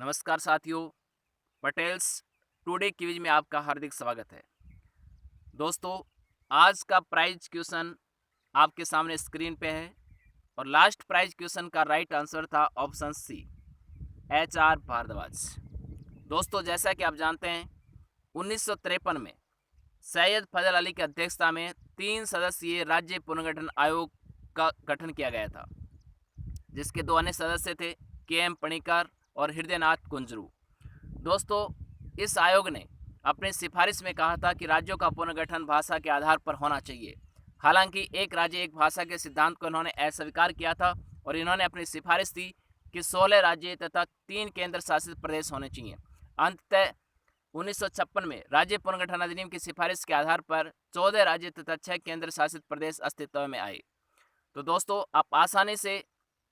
नमस्कार साथियों, Patels today quiz में आपका हार्दिक स्वागत है। दोस्तों, आज का प्राइज क्वेश्चन आपके सामने स्क्रीन पे है और लास्ट प्राइज क्वेश्चन का राइट आंसर था ऑप्शन सी, HR भारद्वाज। दोस्तों, जैसा कि आप जानते हैं 1953 में सैयद फजल अली की अध्यक्षता में 3 सदस्यीय राज्य पुनर्गठन आयोग का गठन किया गया था, जिसके 2 अन्य सदस्य थे KM पणिकर और हृदयनाथ कुंजरू। दोस्तों, इस आयोग ने अपनी सिफारिश में कहा था कि राज्यों का पुनर्गठन भाषा के आधार पर होना चाहिए। हालांकि एक राज्य एक भाषा के सिद्धांत को इन्होंने अस्वीकार किया था और इन्होंने अपनी सिफारिश दी कि 16 राज्य तथा 3 केंद्र शासित प्रदेश होने चाहिए। अंततः 1956 में राज्य पुनर्गठन अधिनियम की सिफारिश के आधार पर 14 राज्य तथा 6 केंद्र शासित प्रदेश अस्तित्व में आए। तो दोस्तों, आप आसानी से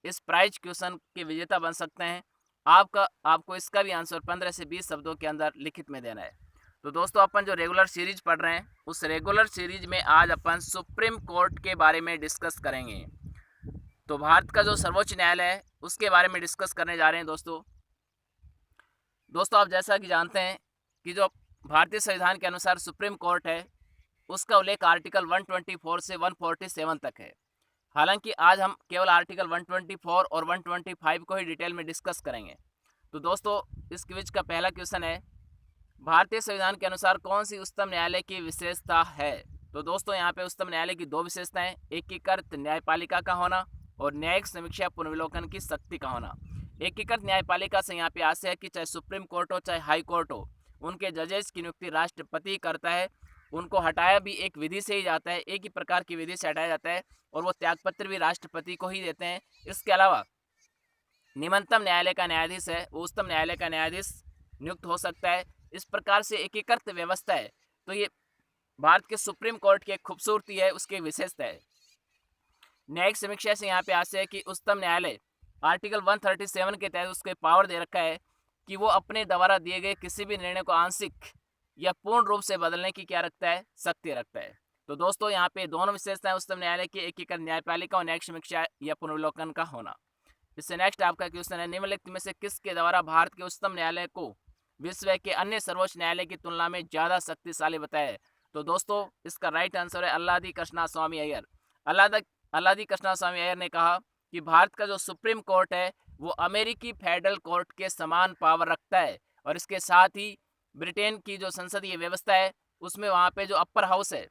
इस प्राइज क्वेश्चन के विजेता बन सकते हैं। आपको इसका भी आंसर 15 से 20 शब्दों के अंदर लिखित में देना है। तो दोस्तों, अपन जो रेगुलर सीरीज पढ़ रहे हैं उस रेगुलर सीरीज में आज अपन सुप्रीम कोर्ट के बारे में डिस्कस करेंगे। तो भारत का जो सर्वोच्च न्यायालय है उसके बारे में डिस्कस करने जा रहे हैं। दोस्तों, आप जैसा कि जानते हैं कि जो भारतीय संविधान के अनुसार सुप्रीम कोर्ट है उसका उल्लेख आर्टिकल 124 से 147 तक है। हालांकि आज हम केवल आर्टिकल 124 और 125 को ही डिटेल में डिस्कस करेंगे। तो दोस्तों, इस क्विज का पहला क्वेश्चन है, भारतीय संविधान के अनुसार कौन सी उच्चतम न्यायालय की विशेषता है? तो दोस्तों, यहाँ पे उच्चतम न्यायालय की 2 विशेषताएं, एकीकृत न्यायपालिका का होना और न्यायिक समीक्षा पुनर्विलोकन की शक्ति का होना। एकीकृत न्यायपालिका से यहाँ पे आशय है कि चाहे सुप्रीम कोर्ट हो चाहे हाई कोर्ट हो, उनके जजेस की नियुक्ति राष्ट्रपति करता है। उनको हटाया भी एक विधि से ही जाता है, एक ही प्रकार की विधि से हटाया जाता है और वो त्यागपत्र भी राष्ट्रपति को ही देते हैं। इसके अलावा निम्नतम न्यायालय का न्यायाधीश है वो उच्चतम न्यायालय का न्यायाधीश नियुक्त हो सकता है। इस प्रकार से एकीकृत व्यवस्था है। तो ये भारत के सुप्रीम कोर्ट की एक खूबसूरती है, उसकी विशेषता है। न्यायिक समीक्षा से यहाँ पे आशय है कि उच्चतम न्यायालय आर्टिकल 137 के तहत उसको पावर दे रखा है कि वो अपने द्वारा दिए गए किसी भी निर्णय को आंशिक या पूर्ण रूप से बदलने की क्या रखता है, शक्ति रखता है। तो दोस्तों, यहाँ पे दोनों विशेषताएं उच्चतम न्यायालय की, एकीकृत न्यायपालिका और न्यायिक समीक्षा या पुनर्विलोकन का होना। इससे नेक्स्ट आपका क्वेश्चन है, निम्नलिखित में से किसके द्वारा भारत के उच्चतम न्यायालय को विश्व के अन्य सर्वोच्च न्यायालय की तुलना में ज्यादा शक्तिशाली बताया है? तो दोस्तों, इसका राइट आंसर है अल्लादी कृष्णास्वामी अय्यर। अल्लादी कृष्णास्वामी अय्यर ने कहा कि भारत का जो सुप्रीम कोर्ट है वो अमेरिकी फेडरल कोर्ट के समान पावर रखता है और इसके साथ ही ब्रिटेन की जो संसदीय व्यवस्था है उसमें वहाँ पे जो अपर हाउस है,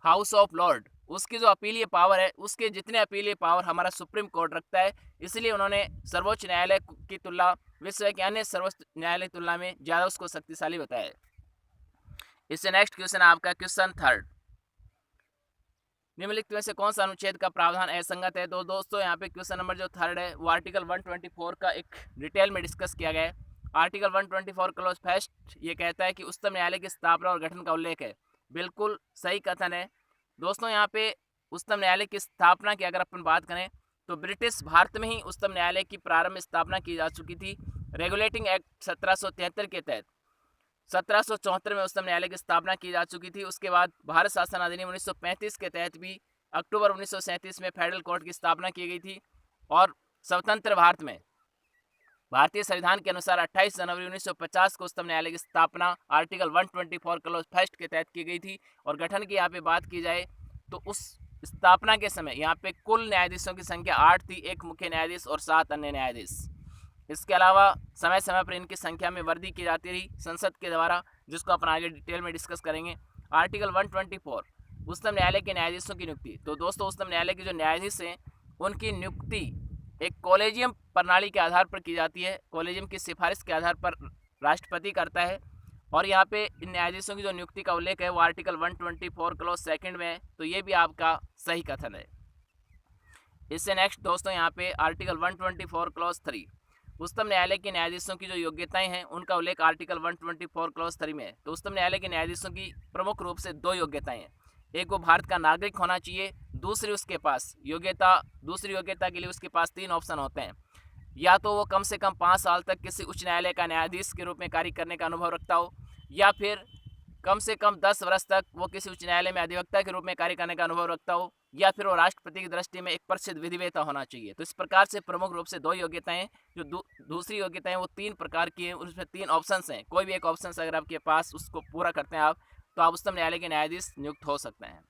हाउस ऑफ लॉर्ड, उसकी जो अपीलीय पावर है उसके जितने अपीलीय पावर हमारा सुप्रीम कोर्ट रखता है। इसलिए उन्होंने सर्वोच्च न्यायालय की तुलना विश्व के अन्य सर्वोच्च न्यायालय की तुलना में ज़्यादा उसको शक्तिशाली बताया है। इससे नेक्स्ट क्वेश्चन आपका क्वेश्चन थर्ड, निम्नलिखित में से कौन सा अनुच्छेद का प्रावधान असंगत है? तो दोस्तों, यहाँ पे क्वेश्चन नंबर जो थर्ड है वो आर्टिकल 124 का एक डिटेल में डिस्कस किया गया है। आर्टिकल 124 क्लॉज फर्स्ट ये कहता है कि उच्चतम न्यायालय की स्थापना और गठन का उल्लेख है। बिल्कुल सही कथन है। दोस्तों, यहाँ पे उच्चतम न्यायालय की स्थापना की अगर अपन बात करें तो ब्रिटिश भारत में ही उच्चतम न्यायालय की प्रारंभ स्थापना की जा चुकी थी। रेगुलेटिंग एक्ट 1773 के तहत 1774 में उच्चतम न्यायालय की स्थापना की जा चुकी थी। उसके बाद भारत शासन अधिनियम 1935 के तहत भी अक्टूबर 1937 में फेडरल कोर्ट की स्थापना की गई थी और स्वतंत्र भारत में भारतीय संविधान के अनुसार 28 जनवरी 1950 को उच्चतम न्यायालय की स्थापना आर्टिकल 124 क्लॉज फर्स्ट के तहत की गई थी। और गठन की यहाँ पे बात की जाए तो उस स्थापना के समय यहाँ पे कुल न्यायाधीशों की संख्या 8 थी, एक मुख्य न्यायाधीश और 7 अन्य न्यायाधीश। इसके अलावा समय समय पर इनकी संख्या में वृद्धि की जाती रही संसद के द्वारा, जिसको अपन आगे डिटेल में डिस्कस करेंगे। आर्टिकल 124 उच्चतम न्यायालय के न्यायाधीशों की नियुक्ति। तो दोस्तों, उच्चतम न्यायालय के जो न्यायाधीश हैं उनकी नियुक्ति एक कॉलेजियम प्रणाली के आधार पर की जाती है। कॉलेजियम की सिफारिश के आधार पर राष्ट्रपति करता है और यहाँ पे इन न्यायाधीशों की जो नियुक्ति का उल्लेख है वो आर्टिकल 124 क्लॉज सेकंड में है। तो ये भी आपका सही कथन है। इससे नेक्स्ट दोस्तों, यहाँ पे आर्टिकल 124 क्लॉज 3 उच्चतम न्यायालय के न्यायाधीशों की जो योग्यताएं हैं उनका उल्लेख आर्टिकल 124 क्लॉज 3 में है। तो उच्चतम न्यायालय के न्यायाधीशों की प्रमुख रूप से 2 योग्यताएं हैं। एक वो भारत का नागरिक होना चाहिए, दूसरी योग्यता के लिए उसके पास 3 ऑप्शन होते हैं। या तो वो कम से कम 5 साल तक किसी उच्च न्यायालय का न्यायाधीश के रूप में कार्य करने का अनुभव रखता हो, या फिर कम से कम 10 वर्ष तक वो किसी उच्च न्यायालय में अधिवक्ता के रूप में कार्य करने का अनुभव रखता हो, या फिर वो राष्ट्रपति की दृष्टि में एक प्रसिद्ध विधिवेत्ता होना चाहिए। तो इस प्रकार से प्रमुख रूप से 2 योग्यताएं, जो दूसरी योग्यताएं वो 3 प्रकार की हैं, उसमें 3 ऑप्शंस हैं। कोई भी एक ऑप्शन अगर आपके पास उसको पूरा करते हैं आप, तो आप उच्चतम न्यायालय के न्यायाधीश नियुक्त हो सकते हैं।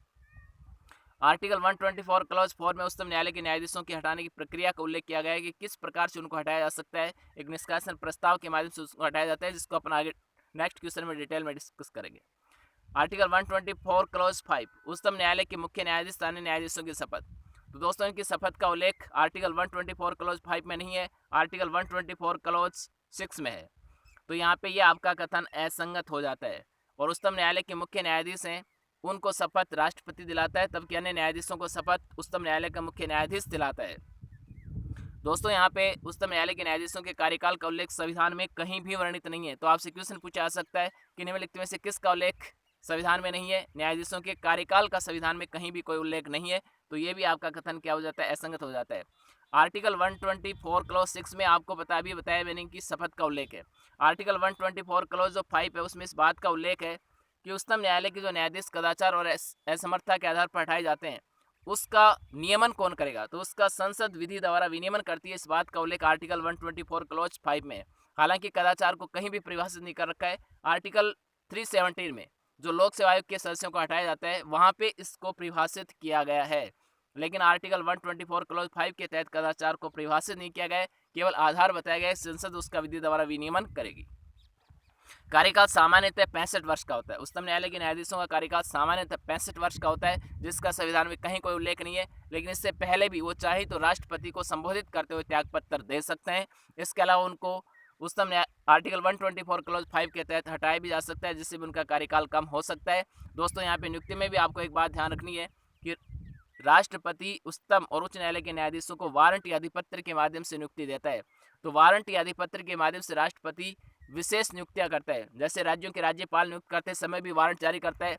आर्टिकल 124 क्लॉज 4 में उच्चतम न्यायालय के न्यायाधीशों की हटाने की प्रक्रिया का उल्लेख किया गया है कि किस प्रकार से उनको हटाया जा सकता है। एक निष्कासन प्रस्ताव के माध्यम से उसको हटाया जाता है, जिसको अपन आगे नेक्स्ट क्वेश्चन में डिटेल में डिस्कस करेंगे। आर्टिकल 124 क्लॉज 5 उच्चतम न्यायालय के मुख्य न्यायाधीश स्थानीय न्यायाधीशों की शपथ। तो दोस्तों इनकी शपथ का उल्लेख आर्टिकल 124 क्लॉज 5 में नहीं है, आर्टिकल 124 क्लॉज 6 में है। तो यहाँ पे ये आपका कथन असंगत हो जाता है, और उच्चतम न्यायालय के मुख्य न्यायाधीश हैं, उनको शपथ राष्ट्रपति दिलाता है, तब कि अन्य न्यायाधीशों को शपथ उच्चतम न्यायालय का मुख्य न्यायाधीश दिलाता है। दोस्तों यहाँ पे उच्चतम न्यायालय के न्यायाधीशों के कार्यकाल का उल्लेख संविधान में कहीं भी वर्णित नहीं है। तो आपसे क्वेश्चन पूछा जा सकता है कि निम्नलिखित में से किसका उल्लेख संविधान में नहीं है। न्यायाधीशों के कार्यकाल का संविधान में कहीं भी कोई उल्लेख नहीं है, तो ये भी आपका कथन क्या हो जाता है, असंगत हो जाता है। आर्टिकल 124 क्लॉज 6 में आपको बताया मैंने कि शपथ का उल्लेख है। आर्टिकल 124 क्लॉज जो 5 है उसमें इस बात का उल्लेख है कि उच्चतम न्यायालय के जो न्यायाधीश कदाचार और असमर्थता के आधार पर हटाए जाते हैं, उसका नियमन कौन करेगा। तो उसका संसद विधि द्वारा विनियमन करती है, इस बात का उल्लेख आर्टिकल 124 क्लॉज 5 में है। हालांकि कदाचार को कहीं भी परिभाषित नहीं कर रखा है। आर्टिकल 317 में जो लोक सेवा आयोग के सदस्यों को हटाया जाता है, वहां पे इसको परिभाषित किया गया है, लेकिन आर्टिकल 124 क्लॉज 5 के तहत कदाचार को परिभाषित नहीं किया गया है, केवल आधार बताया गया है, संसद उसका विधि द्वारा विनियमन करेगी। कार्यकाल सामान्यतः 65 वर्ष का होता है। उच्चतम न्यायालय के न्यायाधीशों का कार्यकाल सामान्यतः 65 वर्ष का होता है, जिसका संविधान में कहीं कोई उल्लेख नहीं है। लेकिन इससे पहले भी वो चाहे तो राष्ट्रपति को संबोधित करते हुए त्यागपत्र दे सकते हैं। इसके अलावा उनको उच्चतम आर्टिकल 124 क्लॉज 5 के तहत हटाया भी जा सकता है, जिससे भी उनका कार्यकाल कम हो सकता है। दोस्तों यहाँ पे नियुक्ति में भी आपको एक बात ध्यान रखनी है कि राष्ट्रपति उच्चतम और उच्च न्यायालय के न्यायाधीशों को वारंट या अधिपत्र के माध्यम से नियुक्ति देता है। तो वारंट या अधिपत्र के माध्यम से राष्ट्रपति विशेष नियुक्तियां करता है, जैसे राज्यों के राज्यपाल नियुक्त करते समय भी वारंट जारी करता है,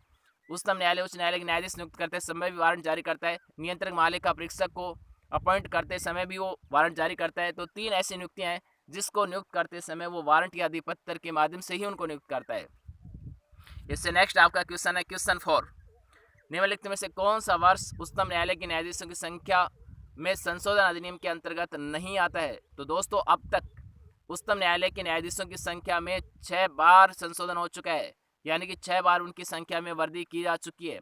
उच्चतम न्यायालय उच्च न्यायालय के न्यायाधीश नियुक्त करते समय भी वारंट जारी करता है, नियंत्रक महालेखा परीक्षक को अपॉइंट करते समय भी वो वारंट जारी करता है। तो 3 ऐसी नियुक्तियां हैं जिसको नियुक्त करते समय वो वारंट या अधिपत्र के माध्यम से ही उनको नियुक्त करता है। इससे नेक्स्ट आपका क्वेश्चन है क्वेश्चन 4, निम्नलिखित में से कौन सा वर्ष उच्चतम न्यायालय के न्यायाधीशों की संख्या में संशोधन अधिनियम के अंतर्गत नहीं आता है। तो दोस्तों अब तक उच्चतम न्यायालय के न्यायाधीशों की संख्या में 6 बार संशोधन हो चुका है, यानी कि 6 बार उनकी संख्या में वृद्धि की जा चुकी है।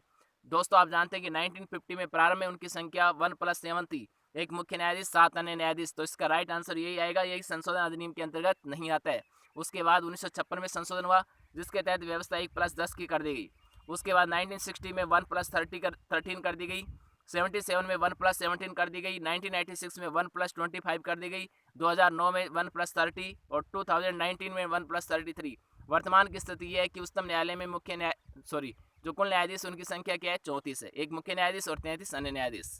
दोस्तों आप जानते हैं कि 1950 में प्रारंभ में उनकी संख्या 1+7 थी, एक मुख्य न्यायाधीश 7 अन्य न्यायाधीश। तो इसका राइट आंसर यही आएगा, यही संशोधन अधिनियम के अंतर्गत नहीं आता है। उसके बाद 1956 में संशोधन हुआ, जिसके तहत व्यवस्था 1+10 की कर दी गई। उसके बाद 1960 में 1+13 कर दी गई, 77 में 1+17 कर दी गई, 1996 में 1+25 कर दी गई, 2009 में 1+30 और 2019 में 1+33। वर्तमान की स्थिति यह है कि उच्चतम न्यायालय में जो कुल न्यायाधीश उनकी संख्या क्या है, 34 है, एक मुख्य न्यायाधीश और 33 अन्य न्यायाधीश।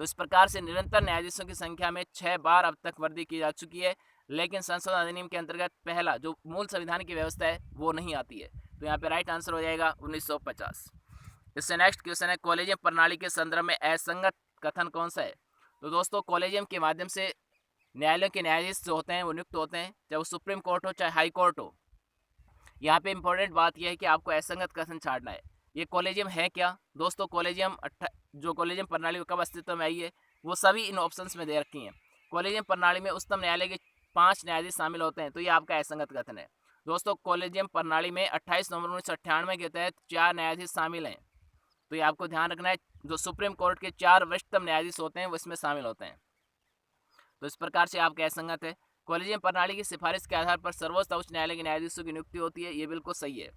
तो इस प्रकार से निरंतर न्यायाधीशों की संख्या में 6 बार अब तक वृद्धि की जा चुकी है, लेकिन संशोधन अधिनियम के अंतर्गत पहला जो मूल संविधान की व्यवस्था है वो नहीं आती है। तो यहाँ पे राइट आंसर हो जाएगा 1950। इससे नेक्स्ट क्वेश्चन है, कॉलेजियम प्रणाली के संदर्भ में असंगत कथन कौन सा है। तो दोस्तों कॉलेजियम के माध्यम से न्यायालयों के न्यायाधीश जो होते हैं वो नियुक्त होते हैं, चाहे वो सुप्रीम कोर्ट हो चाहे हाई कोर्ट हो। यहाँ पे इंपॉर्टेंट बात यह है कि आपको असंगत कथन छाड़ना है। ये कॉलेजियम है क्या दोस्तों, जो कॉलेजियम प्रणाली कब अस्तित्व में आई है वो सभी इन ऑप्शंस में दे रखी हैं। कॉलेजियम प्रणाली में उच्चतम न्यायालय के 5 न्यायाधीश शामिल होते हैं, तो ये आपका असंगत कथन है। दोस्तों कॉलेजियम प्रणाली में 28 नवंबर 1998 के तहत 4 न्यायाधीश शामिल हैं, तो ये आपको ध्यान रखना है। जो सुप्रीम कोर्ट के 4 वरिष्ठतम न्यायाधीश होते हैं वो इसमें शामिल होते हैं। तो इस प्रकार से आपका असंगत है। कॉलेजियम प्रणाली की सिफारिश के आधार पर सर्वोच्च उच्च न्यायालय के न्यायाधीशों की नियुक्ति होती है, ये बिल्कुल सही है।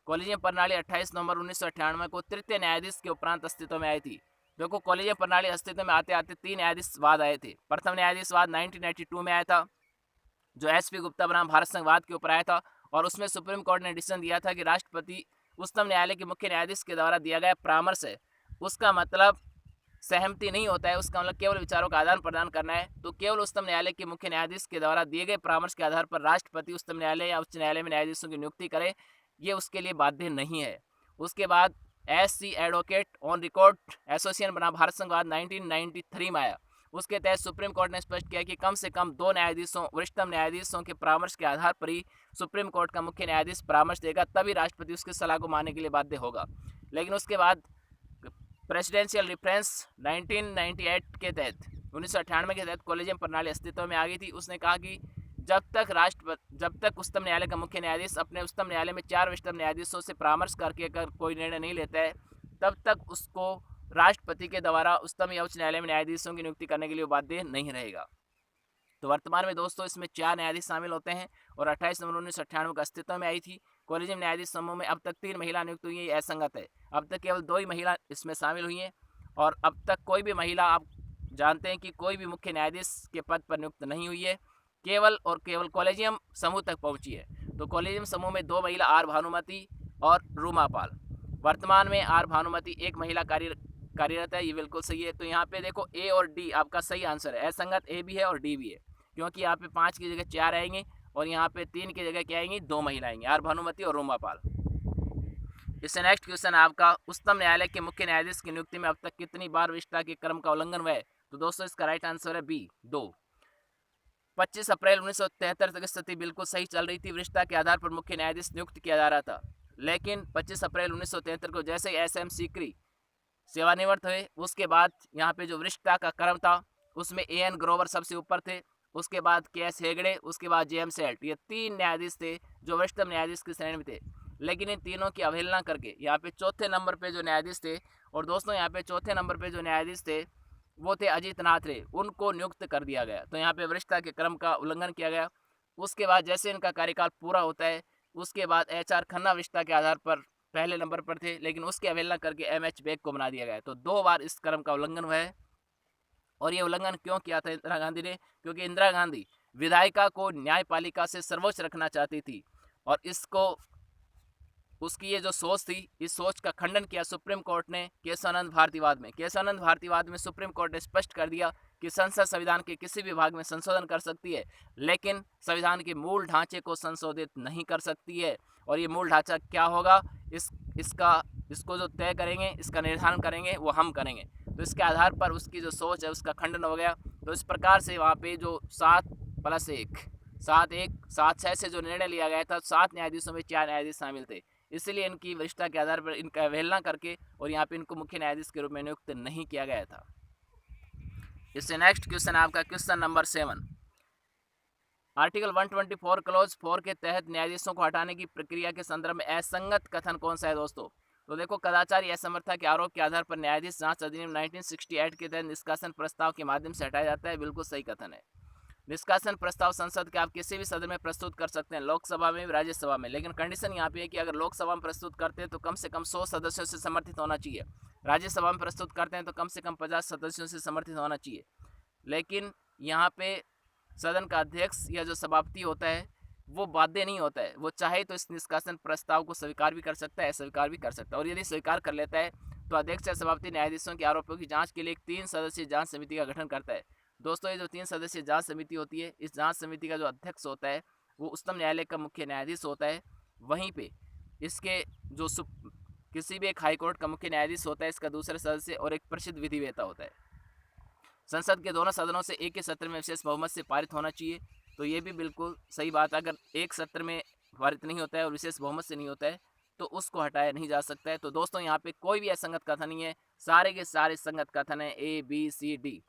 कॉलेजियम प्रणाली 28 नवंबर 1998 को तृतीय न्यायाधीश के उपरांत अस्तित्व में आई थी। देखो कॉलेजियम प्रणाली अस्तित्व में आते आते 3 न्यायाधीशवाद आए थे। प्रथम न्यायाधीशवाद 1992 में आया था, जो SP गुप्ता बनाम भारत संघवाद के ऊपर आया था, और उसमें सुप्रीम कोर्ट ने डिसीजन दिया था कि राष्ट्रपति उच्चतम न्यायालय के मुख्य न्यायाधीश के द्वारा दिया गया परामर्श है, उसका मतलब सहमति नहीं होता है, उसका मतलब केवल विचारों का आदान प्रदान करना है। तो केवल उच्चतम न्यायालय के मुख्य न्यायाधीश के द्वारा दिए गए परामर्श के आधार पर राष्ट्रपति उच्चतम न्यायालय या उच्च न्यायालय में न्यायाधीशों की नियुक्ति करे, ये उसके लिए बाध्य नहीं है। उसके बाद SC advocate on record association बना भारत संघवाद 1993 में आया, उसके तहत सुप्रीम कोर्ट ने स्पष्ट किया कि कम से कम 2 न्यायाधीशों वरिष्ठतम न्यायाधीशों के परामर्श के आधार पर ही सुप्रीम कोर्ट का मुख्य न्यायाधीश परामर्श देगा, तभी राष्ट्रपति उसकी सलाह को मानने के लिए बाध्य होगा। लेकिन उसके बाद प्रेसिडेंशियल रेफरेंस 1998 के तहत 1998 के तहत कॉलेजियम प्रणाली अस्तित्व में आ गई थी। उसने कहा कि जब तक उच्चतम न्यायालय का मुख्य न्यायाधीश अपने उच्चतम न्यायालय में 4 वरिष्ठतम न्यायाधीशों से परामर्श करके अगर कोई निर्णय नहीं लेता है, तब तक उसको राष्ट्रपति के द्वारा उच्चतम या उच्च न्यायालय में न्यायाधीशों की नियुक्ति करने के लिए बाध्य नहीं रहेगा। तो वर्तमान में दोस्तों इसमें 4 न्यायाधीश शामिल होते हैं और 28 नवंबर 1998 को अस्तित्व में आई थी। कॉलेजियम न्यायाधीश समूह में अब तक 3 महिला नियुक्त हुई है, ये असंगत है। अब तक केवल 2 ही महिला इसमें शामिल हुई हैं और अब तक कोई भी महिला, आप जानते हैं कि कोई भी मुख्य न्यायाधीश के पद पर नियुक्त नहीं हुई है, केवल और केवल कॉलेजियम समूह तक पहुंची है। तो कॉलेजियम समूह में 2 महिला आर भानुमति और रूमा पाल। वर्तमान में आर भानुमति एक महिला कार्यरत है, ये बिल्कुल सही है। तो यहाँ पे देखो ए और डी आपका सही आंसर है, असंगत ए भी है और डी भी है, क्योंकि यहाँ पे 5 की जगह 4 आएंगे और यहाँ पे 3 की जगह क्या आएंगी, 2 महिला आएंगी, आर भानुमति और रूमा पाल। इससे नेक्स्ट क्वेश्चन आपका, उच्चतम न्यायालय के मुख्य न्यायाधीश की नियुक्ति में अब तक कितनी बार वरिष्ठता के क्रम का उल्लंघन हुआ है? तो दोस्तों इसका राइट आंसर है बी, 2। 25 अप्रैल 1973 तक स्थिति बिल्कुल सही चल रही थी, वरिष्ठता के आधार पर मुख्य न्यायाधीश नियुक्त किया जा रहा था। लेकिन 25 अप्रैल 1973 को जैसे ही एस एम सीकरी सेवानिवृत्त हुए, उसके बाद यहाँ पे जो वरिष्ठता का क्रम था उसमें ए एन ग्रोवर सबसे ऊपर थे, उसके बाद के एस हेगड़े, उसके बाद जे एम सेल्ट, ये 3 न्यायाधीश थे जो वरिष्ठतम न्यायाधीश की श्रेणी में थे। लेकिन इन तीनों की अवहेलना करके यहाँ पे चौथे नंबर पे जो न्यायाधीश थे, और दोस्तों यहाँ पे चौथे नंबर पे जो न्यायाधीश थे वो थे अजीत नाथ रे, उनको नियुक्त कर दिया गया। तो यहाँ पे वरिष्ठता के क्रम का उल्लंघन किया गया। उसके बाद जैसे इनका कार्यकाल पूरा होता है, उसके बाद एच आर खन्ना वरिष्ठता के आधार पर पहले नंबर पर थे, लेकिन उसकी अवहेलना करके एम एच बेग को बना दिया गया। तो 2 बार इस क्रम का उल्लंघन हुआ है। और ये उल्लंघन क्यों किया था इंदिरा गांधी ने? क्योंकि इंदिरा गांधी विधायिका को न्यायपालिका से सर्वोच्च रखना चाहती थी और इसको उसकी ये जो सोच थी, इस सोच का खंडन किया सुप्रीम कोर्ट ने केशवानंद भारतीवाद में। केशवानंद भारतीवाद में सुप्रीम कोर्ट ने स्पष्ट कर दिया कि संसद संविधान के किसी भी भाग में संशोधन कर सकती है, लेकिन संविधान के मूल ढांचे को संशोधित नहीं कर सकती है। और ये मूल ढांचा क्या होगा, इसको जो तय करेंगे, इसका निर्धारण करेंगे, वो हम करेंगे। तो इसके आधार पर उसकी जो सोच है उसका खंडन हो गया। तो इस प्रकार से वहाँ पे जो 7+1 से जो निर्णय लिया गया था, 7 न्यायाधीशों में 4 न्यायाधीश शामिल थे, इसलिए इनकी वरिष्ठता के आधार पर इनका अवहेलना करके और यहाँ पे इनको मुख्य न्यायाधीश के रूप में नियुक्त नहीं किया गया था। इससे नेक्स्ट क्वेश्चन आपका क्वेश्चन नंबर 7, आर्टिकल 124 क्लॉज 4 के तहत न्यायाधीशों को हटाने की प्रक्रिया के संदर्भ में असंगत कथन कौन सा है दोस्तों? तो देखो, कदाचार या असमर्थता के आरोप के आधार पर न्यायाधीश जांच अधिनियम 1968 के तहत निष्कासन प्रस्ताव के माध्यम से हटाया जाता है, बिल्कुल सही कथन है। निष्कासन प्रस्ताव संसद के आप किसी भी सदन में प्रस्तुत कर सकते हैं, लोकसभा में भी, राज्यसभा में, लेकिन कंडीशन यहाँ पे है कि अगर लोकसभा में प्रस्तुत करते हैं तो कम से कम 100 सदस्यों से समर्थित होना चाहिए, राज्यसभा में प्रस्तुत करते हैं तो कम से कम 50 सदस्यों से समर्थित होना चाहिए। लेकिन यहाँ पे सदन का अध्यक्ष या जो सभापति होता है वो बाध्य नहीं होता है, वो चाहे तो इस निष्कासन प्रस्ताव को स्वीकार भी कर सकता है, अस्वीकार भी कर सकता है। और यदि स्वीकार कर लेता है तो अध्यक्ष या सभापति न्यायाधीशों के आरोपों की जांच के लिए एक 3 सदस्यीय जांच समिति का गठन करता है। दोस्तों, ये जो 3 सदस्यीय जांच समिति होती है, इस जांच समिति का जो अध्यक्ष होता है वो उच्चतम न्यायालय का मुख्य न्यायाधीश होता है। वहीं पे इसके जो किसी भी एक हाईकोर्ट का मुख्य न्यायाधीश होता है, इसका दूसरा सदस्य और एक प्रसिद्ध विधिवेत्ता होता है। संसद के दोनों सदनों से एक ही सत्र में विशेष बहुमत से पारित होना चाहिए। तो ये भी बिल्कुल सही बात है, अगर एक सत्र में पारित नहीं होता है और विशेष बहुमत से नहीं होता है तो उसको हटाया नहीं जा सकता है। तो दोस्तों, यहाँ पे कोई भी असंगत कथन नहीं है, सारे के सारे संगत कथन है, A, B, C, D।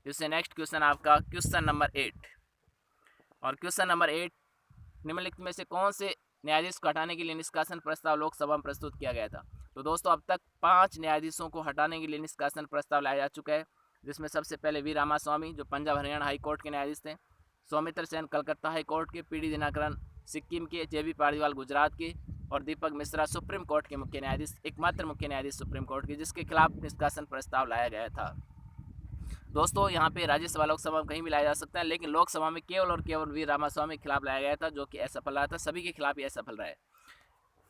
इससे नेक्स्ट क्वेश्चन आपका क्वेश्चन नंबर 8, और क्वेश्चन नंबर 8, निम्नलिखित में से कौन से न्यायाधीश को हटाने के लिए निष्कासन प्रस्ताव लोकसभा में प्रस्तुत किया गया था? तो दोस्तों, अब तक 5 न्यायाधीशों को हटाने के लिए निष्कासन प्रस्ताव लाया जा चुका है, जिसमें सबसे पहले वी रामास्वामी जो पंजाब हरियाणा हाई कोर्ट के न्यायाधीश थे, सौमित्र सेन कलकत्ता हाई कोर्ट के, पी डी दिनाकरन सिक्किम के, जे बी पारदीवाल गुजरात के, और दीपक मिश्रा सुप्रीम कोर्ट के मुख्य न्यायाधीश, एकमात्र मुख्य न्यायाधीश सुप्रीम कोर्ट के, जिसके खिलाफ निष्कासन प्रस्ताव लाया गया था। दोस्तों, यहाँ पे राज्यसभा लोकसभा में कहीं भी लाया जा सकता है, लेकिन लोकसभा में केवल और केवल वी रामास्वामी के खिलाफ लाया गया था, जो कि असफल रहा था। सभी के खिलाफ ये असफल रहा है।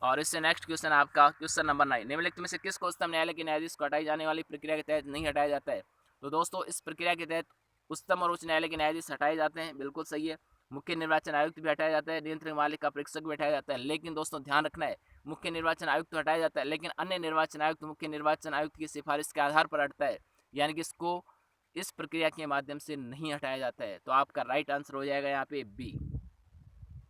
और इससे नेक्स्ट क्वेश्चन आपका क्वेश्चन नंबर 9, निम्नलिखित में से किसको उच्चतम न्यायालय के न्यायाधीश को हटाई जाने वाली प्रक्रिया के तहत नहीं हटाया जाता है? तो दोस्तों, इस प्रक्रिया के तहत उच्चतम और उच्च न्यायालय के न्यायाधीश हटाए जाते हैं, बिल्कुल सही है। मुख्य निर्वाचन आयुक्त भी हटाया जाता है, नियंत्रण मालिक का परीक्षक भी हटाया जाता है। लेकिन दोस्तों, ध्यान रखना है, मुख्य निर्वाचन आयुक्त तो हटाया जाता है, लेकिन अन्य निर्वाचन आयुक्त मुख्य निर्वाचन आयुक्त की सिफारिश के आधार पर हटता है, यानी कि इसको इस प्रक्रिया के माध्यम से नहीं हटाया जाता है। तो आपका राइट आंसर हो जाएगा यहाँ पे बी।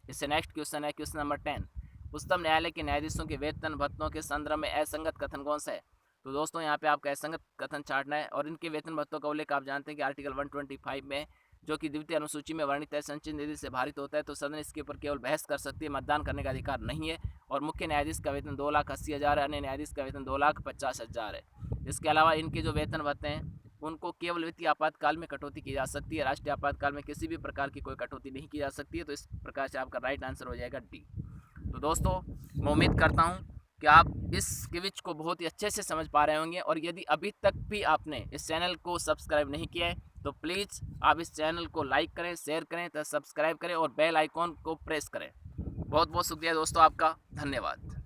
इससे नेक्स्ट क्वेश्चन है क्वेश्चन नंबर 10। उच्चतम न्यायालय के न्यायाधीशों के वेतन भत्तों के संदर्भ में असंगत कथन कौन सा है? तो दोस्तों यहाँ पे आपका असंगत कथन छांटना है और इनके वेतन भत्तों का उल्लेख आप जानते हैं कि आर्टिकल 125 में, जो कि द्वितीय अनुसूची में वर्णित है, संचित निधि से भारित होता है। तो सदन इसके ऊपर केवल बहस कर सकती है, मतदान करने का अधिकार नहीं है। और मुख्य न्यायाधीश का वेतन 2,80,000 है, अन्य न्यायाधीश का वेतन 2,50,000 है। इसके अलावा इनके जो वेतन भत्ते हैं उनको केवल वित्तीय आपातकाल में कटौती की जा सकती है, राष्ट्रीय आपातकाल में किसी भी प्रकार की कोई कटौती नहीं की जा सकती है। तो इस प्रकार से आपका राइट आंसर हो जाएगा डी। तो दोस्तों मैं उम्मीद करता हूँ कि आप इस क्विज को बहुत ही अच्छे से समझ पा रहे होंगे। और यदि अभी तक भी आपने इस चैनल को सब्सक्राइब नहीं किया है तो प्लीज़ आप इस चैनल को लाइक करें, शेयर करें, तो सब्सक्राइब करें और बेल आइकॉन को प्रेस करें। बहुत बहुत शुक्रिया दोस्तों, आपका धन्यवाद।